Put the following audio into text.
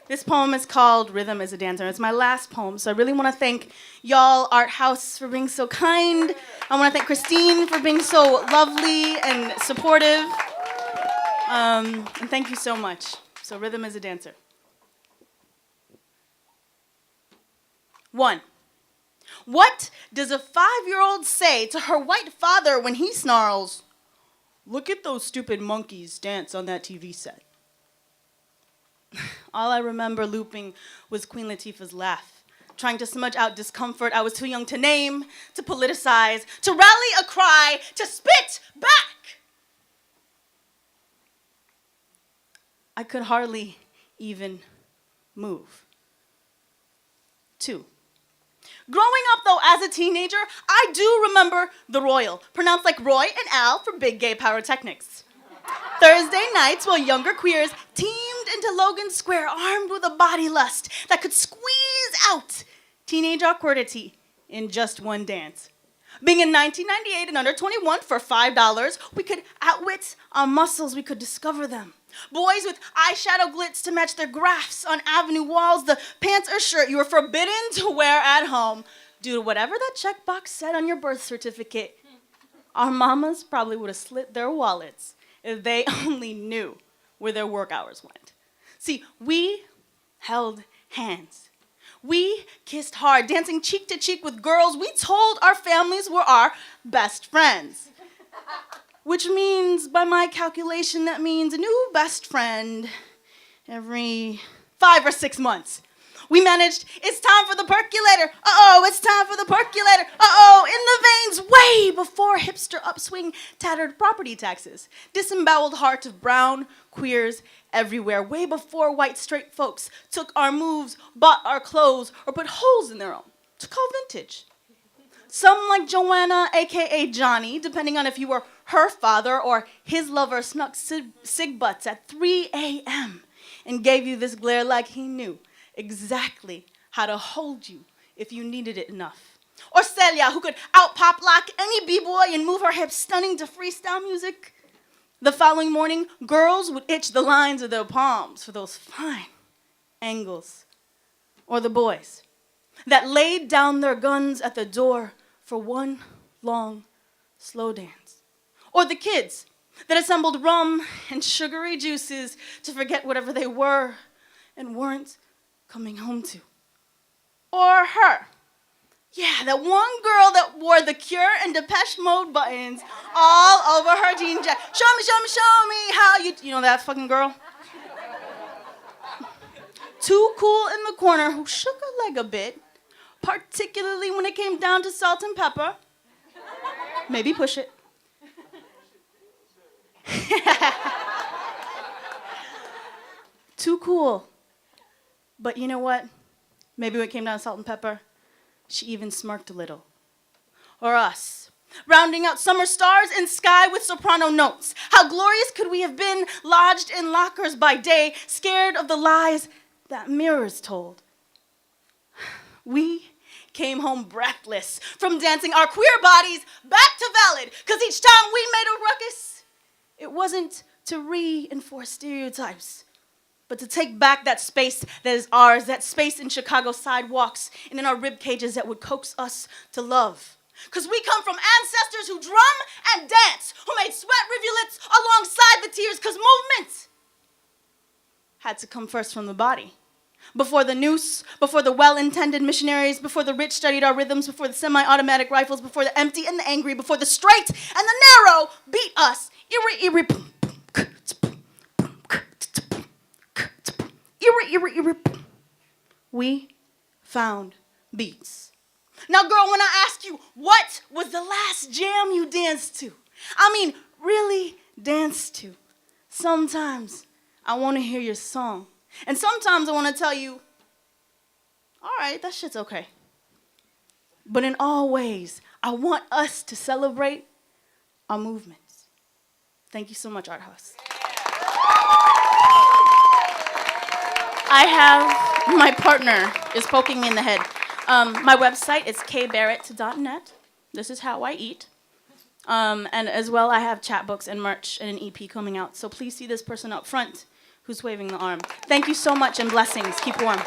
This poem is called Rhythm is a Dancer. It's my last poem, so I really want to thank y'all, Art House, for being so kind. I want to thank Christine for being so lovely and supportive. And thank you so much. So Rhythm is a Dancer. 1. What does a 5-year-old say to her white father when he snarls, "Look at those stupid monkeys dance on that TV set"? All I remember looping was Queen Latifah's laugh, trying to smudge out discomfort I was too young to name, to politicize, to rally a cry, to spit back. I could hardly even move. 2. Growing up, though, as a teenager, I do remember the Royal, pronounced like Roy and Al for big gay pyrotechnics. Thursday nights while younger queers teamed into Logan Square armed with a body lust that could squeeze out teenage awkwardity in just one dance. Being in 1998 and under 21 for $5, we could outwit our muscles, we could discover them. Boys with eyeshadow glitz to match their graphs on avenue walls, the pants or shirt you were forbidden to wear at home due to whatever that checkbox said on your birth certificate. Our mamas probably would have slit their wallets if they only knew where their work hours went. See, we held hands. We kissed hard, dancing cheek to cheek with girls we told our families were our best friends. Which means, by my calculation, that means a new best friend every 5 or 6 months. We managed, it's time for the percolator. Uh-oh, it's time for the percolator. Uh-oh, in the veins, way before hipster upswing tattered property taxes. Disemboweled heart of brown queers everywhere, way before white straight folks took our moves, bought our clothes, or put holes in their own to call vintage. Some like Joanna, aka Johnny, depending on if you were her father or his lover, snuck cig butts at 3 a.m. and gave you this glare like he knew exactly how to hold you if you needed it enough. Or Celia, who could out-pop lock any b-boy and move her hips stunning to freestyle music. The following morning, girls would itch the lines of their palms for those fine angles. Or the boys that laid down their guns at the door for one long, slow dance. Or the kids that assembled rum and sugary juices to forget whatever they were and weren't coming home to. Or her. Yeah, that one girl that wore the Cure and Depeche Mode buttons all over her jean jacket. Show me how you know that fucking girl? Too cool in the corner who shook her leg a bit, particularly when it came down to salt and pepper. Maybe push it. Too cool. But you know what? Maybe when it came down to salt and pepper, she even smirked a little. Or us, rounding out summer stars in sky with soprano notes. How glorious could we have been, lodged in lockers by day, scared of the lies that mirrors told. We came home breathless from dancing our queer bodies back to valid, because each time we made a ruckus, it wasn't to reinforce stereotypes, but to take back that space that is ours, that space in Chicago sidewalks and in our rib cages that would coax us to love. Because we come from ancestors who drum and dance, who made sweat rivulets alongside the tears, because movement had to come first from the body. Before the noose, before the well-intended missionaries, before the rich studied our rhythms, before the semi-automatic rifles, before the empty and the angry, before the straight and the narrow beat us. We found beats. Now, girl, when I ask you, what was the last jam you danced to? I mean, really danced to. Sometimes I want to hear your song. And sometimes I want to tell you, all right, that shit's okay. But in all ways, I want us to celebrate our movements. Thank you so much, Art House. I have, my partner is poking me in the head. My website is kbarrett.net. This is how I eat. And as well, I have chat books and merch and an EP coming out. So please see this person up front who's waving the arm. Thank you so much and blessings. Keep warm.